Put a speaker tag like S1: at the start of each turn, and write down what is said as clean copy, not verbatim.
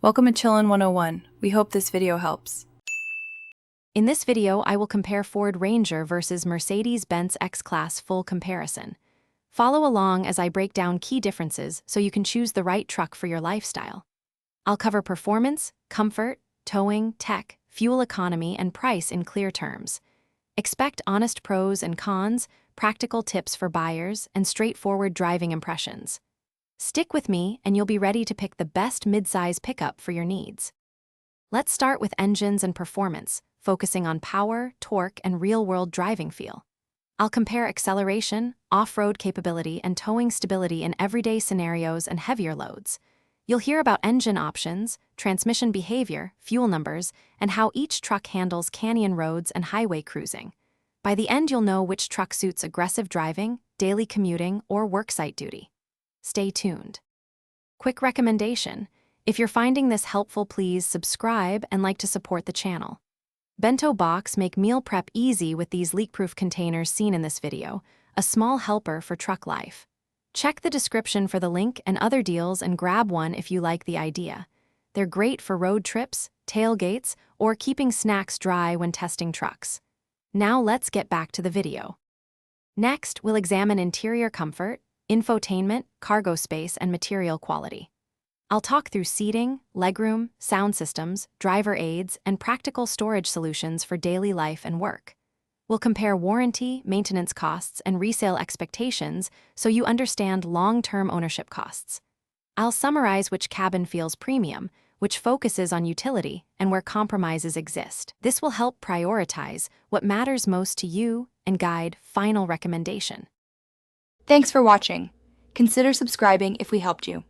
S1: Welcome to Chillin' 101. We hope this video helps.
S2: In this video, I will compare Ford Ranger versus Mercedes-Benz X-Class full comparison. Follow along as I break down key differences so you can choose the right truck for your lifestyle. I'll cover performance, comfort, towing, tech, fuel economy, and price in clear terms. Expect honest pros and cons, practical tips for buyers, and straightforward driving impressions. Stick with me and you'll be ready to pick the best mid-size pickup for your needs. Let's start with engines and performance, focusing on power, torque, and real-world driving feel. I'll compare acceleration, off-road capability, and towing stability in everyday scenarios and heavier loads. You'll hear about engine options, transmission behavior, fuel numbers, and how each truck handles canyon roads and highway cruising. By the end, you'll know which truck suits aggressive driving, daily commuting, or worksite duty. Stay tuned. Quick recommendation: if you're finding this helpful, please subscribe and like to support the channel. Bento Box make meal prep easy with these leak-proof containers seen in this video, a small helper for truck life. Check the description for the link and other deals and grab one if you like the idea. They're great for road trips, tailgates, or keeping snacks dry when testing trucks. Now let's get back to the video. Next, we'll examine interior comfort, infotainment, cargo space, and material quality. I'll talk through seating, legroom, sound systems, driver aids, and practical storage solutions for daily life and work. We'll compare warranty, maintenance costs, and resale expectations so you understand long-term ownership costs. I'll summarize which cabin feels premium, which focuses on utility, and where compromises exist. This will help prioritize what matters most to you and guide final recommendation.
S1: Thanks for watching. Consider subscribing if we helped you.